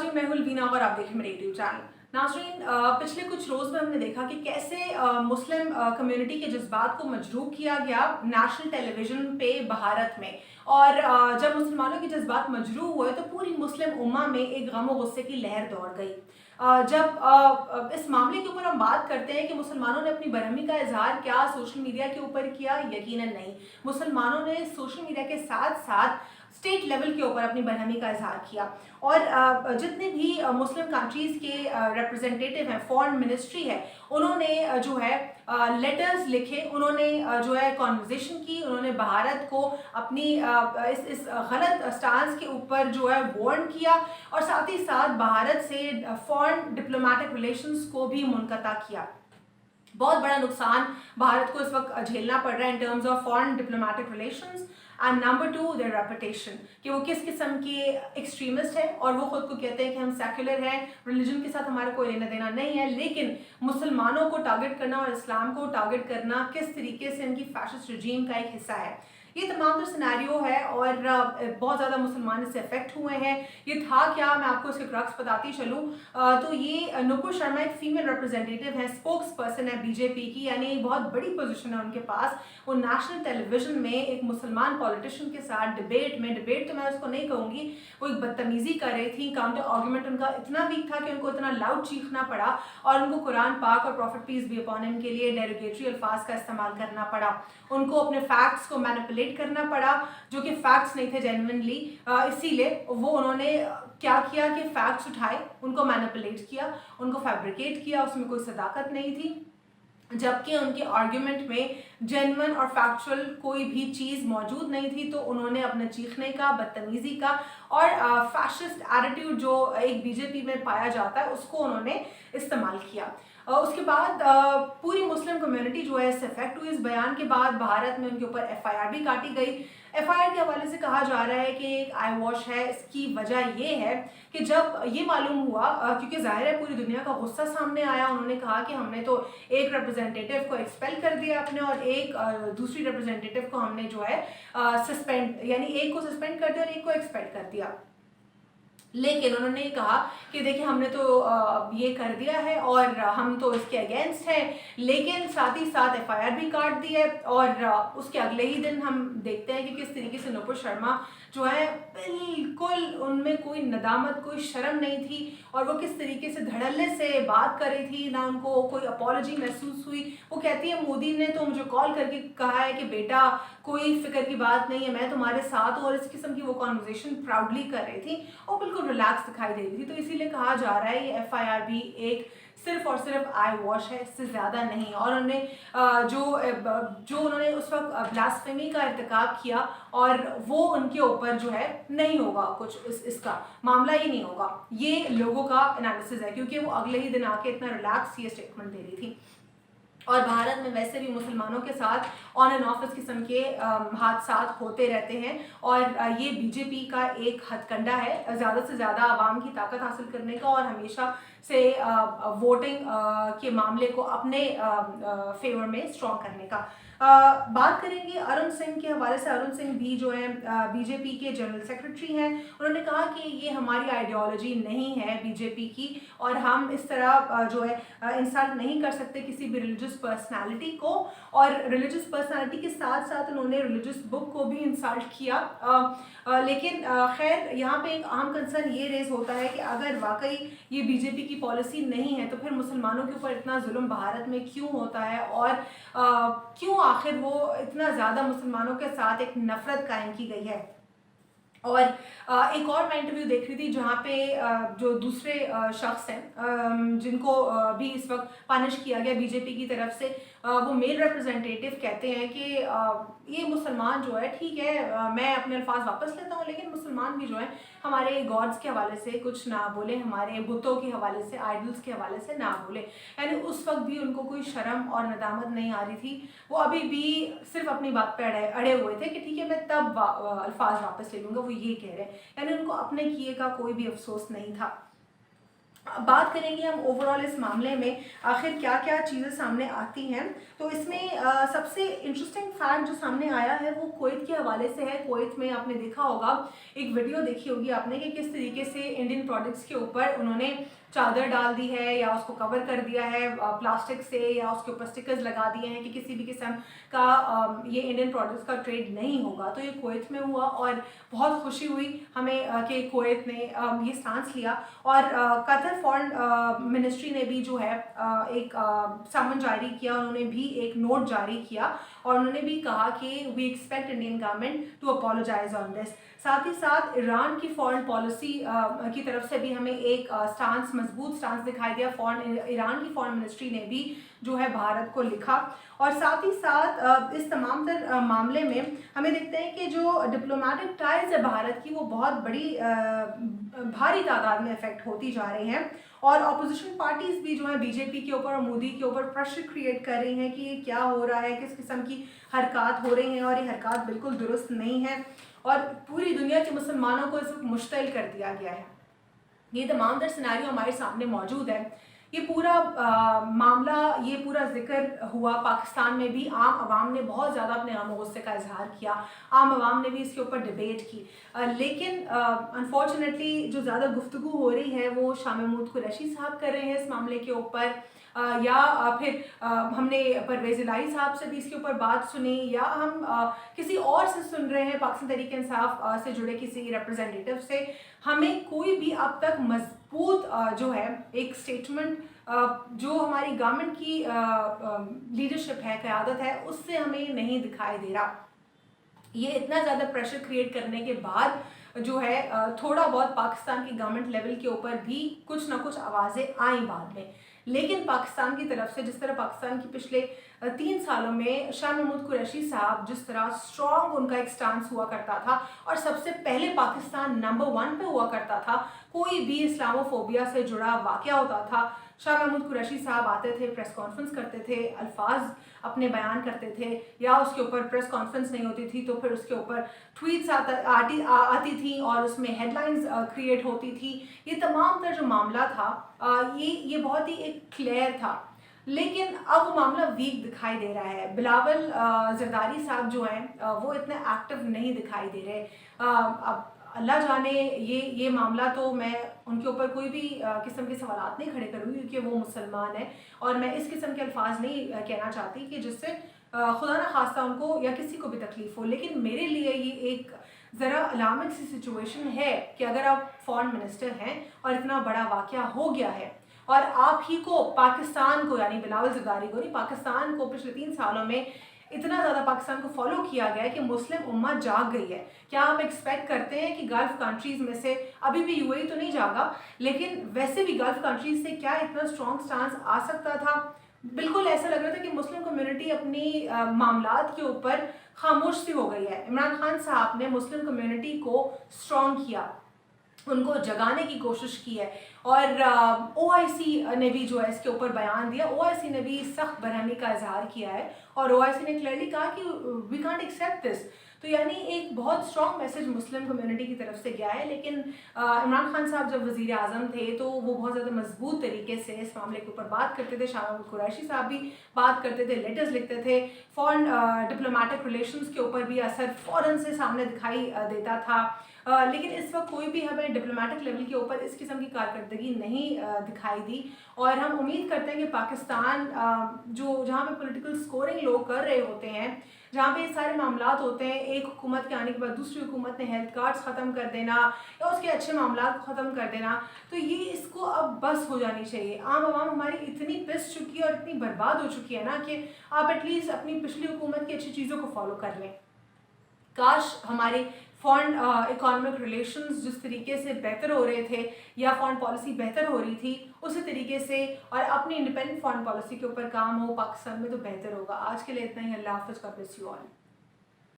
नाज़रीन, मैं हूं वीना और आप देख रहे हैं मेरे यूट्यूब चैनल। नाज़रीन, पिछले कुछ रोज़ में हमने देखा कि कैसे मुस्लिम कम्युनिटी के जज्बात को मजरूह किया गया नेशनल टेलीविज़न पे भारत में। और जब मुसलमानों के जज्बात मजरूह हुए तो पूरी मुस्लिम उम्मा में एक गम और गुस्से की लहर दौड़ गई। जब इस मामले के ऊपर हम बात करते हैं कि मुसलमानों ने अपनी बरहमी का इजहार क्या सोशल मीडिया के ऊपर किया, यकीनन नहीं। मुसलमानों ने सोशल मीडिया के साथ साथ स्टेट लेवल के ऊपर अपनी बरहमी का इजहार किया। और जितने भी मुस्लिम कंट्रीज़ के रिप्रेजेंटेटिव हैं, फॉरेन मिनिस्ट्री है, उन्होंने जो है लेटर्स लिखे, उन्होंने जो है कॉन्वर्जेशन की, उन्होंने भारत को अपनी इस गलत स्टांस के ऊपर जो है वार्न किया और साथ ही साथ भारत से फॉरेन डिप्लोमेटिक रिलेशंस को भी मुनक़ता किया। बहुत बड़ा नुकसान भारत को इस वक्त झेलना पड़ रहा है in terms of foreign diplomatic relations and number 2 their reputation, कि वो किस किस्म के एक्सट्रीमिस्ट है और वो खुद को कहते हैं कि हम सेक्युलर हैं, रिलीजन के साथ हमारा कोई लेना देना नहीं है, लेकिन मुसलमानों को टारगेट करना और इस्लाम को टारगेट करना किस तरीके से इनकी फैशिस्ट रजीम का एक हिस्सा है। ये तमाम जो सिनेरियो है और बहुत ज़्यादा मुसलमान इससे अफेक्ट हुए हैं। ये था क्या, मैं आपको इसके क्रक्स बताती चलूँ। तो ये नुपुर शर्मा एक फीमेल रिप्रेजेंटेटिव है, स्पोक्स पर्सन है बीजेपी की, यानी बहुत बड़ी पोजीशन है उनके पास। वो नेशनल टेलीविजन में एक मुसलमान पॉलिटिशियन के साथ डिबेट तो मैं उसको नहीं कहूँगी, वो एक बदतमीजी कर रही थी। काउंटर आर्गूमेंट उनका इतना वीक था कि उनको इतना लाउड चीखना पड़ा और उनको कुरान पाक और prophet peace be upon him के लिए डेरोगेटरी अल्फाज का इस्तेमाल करना पड़ा। उनको अपने फैक्ट्स को मैनिपुलेट करना पड़ा जो कि फैक्ट्स नहीं थे जेन्युइनली। इसीलिए वो उन्होंने क्या किया कि फैक्ट्स उठाए, उनको मैनिपुलेट किया, उनको फैब्रिकेट किया, उसमें कोई सदाकत नहीं थी, जबकि उनके आर्ग्यूमेंट में जेन्युइन और फैक्चुअल कोई भी चीज़ मौजूद नहीं थी। तो उन्होंने अपने चीखने का, बदतमीज़ी का और फैशिस्ट एटीट्यूड जो एक बीजेपी में पाया जाता है उसको उन्होंने इस्तेमाल किया। उसके बाद पूरी मुस्लिम कम्युनिटी जो है इससे अफेक्ट हुई। इस बयान के बाद भारत में उनके ऊपर एफआईआर भी काटी गई। एफआईआर के हवाले से कहा जा रहा है कि एक आई वॉश है। इसकी वजह ये है कि जब ये मालूम हुआ, क्योंकि जाहिर है पूरी दुनिया का गुस्सा सामने आया, उन्होंने कहा कि हमने तो एक रिप्रेजेंटेटिव को एक्सपेल कर दिया अपने और एक दूसरी रिप्रेजेंटेटिव को हमने जो है सस्पेंड, यानी एक को सस्पेंड कर दिया और एक को एक्सपेल कर दिया। लेकिन उन्होंने कहा कि देखिए हमने तो ये कर दिया है और हम तो इसके अगेंस्ट हैं, लेकिन साथ ही साथ एफआईआर भी काट दी है। और उसके अगले ही दिन हम देखते हैं कि किस तरीके से नुपुर शर्मा जो है बिल्कुल उनमें कोई नदामत, कोई शर्म नहीं थी और वो किस तरीके से धड़ल्ले से बात कर रही थी, ना उनको कोई अपॉलॉजी महसूस हुई। वो कहती है मोदी ने तो मुझे कॉल करके कहा है कि बेटा कोई फिक्र की बात नहीं है, मैं तुम्हारे साथ हूँ, और इस किस्म की वो कॉन्वर्जेशन प्राउडली कर रही थी और बिल्कुल रिलैक्स दिखाई दे रही थी। तो इसीलिए कहा जा रहा है ये एफआईआर भी एक सिर्फ और सिर्फ आई वॉश है, इससे ज़्यादा नहीं। और उन्होंने जो उन्होंने उस वक्त ब्लास्फेमी का इर्तिकाब किया और वो उनके ऊपर जो है नहीं होगा कुछ, इसका मामला ही नहीं होगा। ये लोगों का एनालिसिस है, क्योंकि वो अगले ही दिन आके इतना रिलैक्स ये स्टेटमेंट दे रही थी। और भारत में वैसे भी मुसलमानों के साथ ऑन एंड ऑफ इस किस्म के हादसात होते रहते हैं और ये बीजेपी का एक हथकंडा है ज़्यादा से ज़्यादा आवाम की ताकत हासिल करने का और हमेशा से वोटिंग के मामले को अपने फेवर में स्ट्रॉन्ग करने का। बात करेंगे अरुण सिंह के हवाले से। अरुण सिंह भी जो है बीजेपी के जनरल सेक्रेटरी हैं। उन्होंने कहा कि ये हमारी आइडियोलॉजी नहीं है बीजेपी की और हम इस तरह जो है इंसल्ट नहीं कर सकते किसी भी रिलीजियस पर्सनालिटी को। और रिलीजियस पर्सनालिटी के साथ साथ उन्होंने रिलीजियस बुक को भी इंसल्ट किया। लेकिन खैर यहाँ पे एक अहम कंसर्न ये रेज होता है कि अगर वाकई ये बीजेपी की पॉलिसी नहीं है तो फिर मुसलमानों के ऊपर इतना जुल्म भारत में क्यों होता है और क्यों आखिर वो इतना ज़्यादा मुसलमानों के साथ एक नफरत कायम की गई है। और एक और मैं इंटरव्यू देख रही थी जहाँ पे जो दूसरे शख्स हैं जिनको भी इस वक्त पनिश किया गया बीजेपी की तरफ से, वो मेल रिप्रेजेंटेटिव कहते हैं कि ये मुसलमान जो है, ठीक है मैं अपने अल्फाज वापस लेता हूँ, लेकिन मुसलमान भी जो है हमारे गॉड्स के हवाले से कुछ ना बोले, हमारे बुतों के हवाले से, आइडल्स के हवाले से ना बोले। यानी उस वक्त भी उनको कोई शर्म और नदामत नहीं आ रही थी। वो अभी भी सिर्फ अपनी बात पे अड़े हुए थे कि ठीक है मैं तब अल्फाज वापस ले लूँगा, वो ये कह रहे हैं। यानी उनको अपने किए का कोई भी अफसोस नहीं था। बात करेंगे हम ओवरऑल इस मामले में आखिर क्या क्या चीज़ें सामने आती हैं। तो इसमें सबसे इंटरेस्टिंग फैक्ट जो सामने आया है वो कुवैत के हवाले से है। कुवैत में आपने देखा होगा, एक वीडियो देखी होगी आपने कि किस तरीके से इंडियन प्रोडक्ट्स के ऊपर उन्होंने चादर डाल दी है या उसको कवर कर दिया है प्लास्टिक से, या उसके ऊपर स्टिकर्स लगा दिए हैं कि किसी भी किस्म का ये इंडियन प्रोडक्ट्स का ट्रेड नहीं होगा। तो ये कुवैत में हुआ और बहुत खुशी हुई हमें कि कुवैत ने ये स्टांस लिया। और कतर फॉरेन मिनिस्ट्री ने भी जो है एक समन जारी किया, उन्होंने भी एक नोट जारी किया और उन्होंने भी कहा कि we expect Indian government to apologise on this. साथ ही साथ ईरान की फॉरेन पॉलिसी की तरफ से भी हमें एक स्टांस, मजबूत स्टांस दिखाई दिया। ईरान की फॉरेन मिनिस्ट्री ने भी जो है भारत को लिखा। और साथ ही साथ इस तमाम तर मामले में हमें देखते हैं कि जो डिप्लोमेटिक टाइज है भारत की वो बहुत बड़ी भारी तादाद में इफेक्ट होती जा रही हैं। और अपोजिशन पार्टीज भी जो है बीजेपी के ऊपर और मोदी के ऊपर प्रेशर क्रिएट कर रही हैं कि ये क्या हो रहा है, किस किस्म की हरकत हो रही हैं और ये हरकत बिल्कुल दुरुस्त नहीं है और पूरी दुनिया के मुसलमानों को इस वक्त मुश्तइल कर दिया गया है। ये तमाम तर सिनेरियो हमारे सामने मौजूद है। ये पूरा मामला, ये पूरा जिक्र हुआ पाकिस्तान में भी। आम आवाम ने बहुत ज़्यादा अपने गम गुस्से का इजहार किया, आम आवाम ने भी इसके ऊपर डिबेट की। लेकिन अनफॉर्चुनेटली जो ज़्यादा गुफ्तगू हो रही है वो शाह महमूद कुरैशी साहब कर रहे हैं इस मामले के ऊपर, या फिर हमने परवेज़ इलाही साहब से भी इसके ऊपर बात सुनी, या हम किसी और से सुन रहे हैं, पाकिस्तान तहरीक इंसाफ से जुड़े किसी रिप्रेजेंटेटिव से। हमें कोई भी अब तक मजबूत जो है एक स्टेटमेंट जो हमारी गवर्नमेंट की लीडरशिप है, क़यादत है, उससे हमें नहीं दिखाई दे रहा। ये इतना ज़्यादा प्रेशर क्रिएट करने के बाद जो है थोड़ा बहुत पाकिस्तान की गवर्नमेंट लेवल के ऊपर भी कुछ ना कुछ आवाज़ें आई बाद में। लेकिन पाकिस्तान की तरफ से जिस तरह पाकिस्तान की पिछले 3 सालों में शाह महमूद कुरैशी साहब जिस तरह स्ट्रॉन्ग उनका एक स्टांस हुआ करता था और सबसे पहले पाकिस्तान नंबर 1 पे हुआ करता था, कोई भी इस्लामोफोबिया से जुड़ा वाक़या होता था, शाह महमूद कुरैशी साहब आते थे, प्रेस कॉन्फ्रेंस करते थे, अल्फाज अपने बयान करते थे, या उसके ऊपर प्रेस कॉन्फ्रेंस नहीं होती थी तो फिर उसके ऊपर ट्वीट्स आती थी और उसमें हेडलाइंस क्रिएट होती थी। ये तमाम तर जो मामला था ये बहुत ही एक क्लियर था। लेकिन अब वो मामला वीक दिखाई दे रहा है। बिलावल जरदारी साहब जो हैं वो इतने एक्टिव नहीं दिखाई दे रहे। अब अल्लाह जाने ये मामला, तो मैं उनके ऊपर कोई भी किस्म के सवालात नहीं खड़े करूँगी क्योंकि वो मुसलमान है और मैं इस किस्म के अल्फाज नहीं कहना चाहती कि जिससे खुदा न खास्ता उनको या किसी को भी तकलीफ हो। लेकिन मेरे लिए ये एक ज़रा अलार्मिंग सी सिचुएशन है कि अगर आप फॉरेन मिनिस्टर हैं और इतना बड़ा वाक़या हो गया है और आप ही को, पाकिस्तान को, यानी बिलावल जरदारी को नहीं, पाकिस्तान को पिछले 3 सालों में इतना ज़्यादा पाकिस्तान को फॉलो किया गया है कि मुस्लिम उम्मा जाग गई है। क्या आप एक्सपेक्ट करते हैं कि गल्फ़ कंट्रीज़ में से, अभी भी यूएई तो नहीं जागा, लेकिन वैसे भी गल्फ़ कंट्रीज़ से क्या इतना स्ट्रॉन्ग स्टांस आ सकता था? बिल्कुल ऐसा लग रहा था कि मुस्लिम कम्युनिटी अपनी मामलात के ऊपर खामोश सी हो गई है। इमरान खान साहब ने मुस्लिम कम्युनिटी को स्ट्रॉन्ग किया, उनको जगाने की कोशिश की है और ओआईसी ने भी जो है इसके ऊपर बयान दिया। ओआईसी ने भी सख्त बरहमी का इजहार किया है और ओआईसी ने क्लियरली कहा कि वी कांट एक्सेप्ट दिस। तो यानी एक बहुत स्ट्रॉन्ग मैसेज मुस्लिम कम्युनिटी की तरफ से गया है। लेकिन इमरान खान साहब जब वज़ीर आज़म थे तो वो बहुत ज़्यादा मजबूत तरीके से इस मामले के ऊपर बात करते थे। शाह महमूद कुरैशी साहब भी बात करते थे, लेटर्स लिखते थे, फॉरेन डिप्लोमेटिक रिलेशंस के ऊपर भी असर फ़ौरन से सामने दिखाई देता था। लेकिन इस वक्त कोई भी हमें डिप्लोमेटिक लेवल के ऊपर इस किस्म की कारकर्दगी नहीं दिखाई दी और हम उम्मीद करते हैं कि पाकिस्तान जहाँ पे पॉलिटिकल स्कोरिंग लोग कर रहे होते हैं, जहाँ पे ये सारे मामलात होते हैं, एक हुकूमत के आने के बाद दूसरी हुकूमत ने हेल्थ कार्ड्स ख़त्म कर देना या उसके अच्छे मामलात को ख़त्म कर देना, तो ये इसको अब बस हो जानी चाहिए। आम आवाम हमारी इतनी पिस चुकी है और इतनी बर्बाद हो चुकी है ना कि आप एटलीस्ट अपनी पिछली हुकूमत की अच्छी चीज़ों को फॉलो कर लें। काश हमारे फॉरेन इकोनॉमिक रिलेशंस जिस तरीके से बेहतर हो रहे थे या फॉरेन पॉलिसी बेहतर हो रही थी उसी तरीके से और अपनी इंडिपेंडेंट फॉरेन पॉलिसी के ऊपर काम हो पाकिस्तान में, तो बेहतर होगा। आज के लिए इतना ही। अल्लाह हाफ़िज़। God bless you all.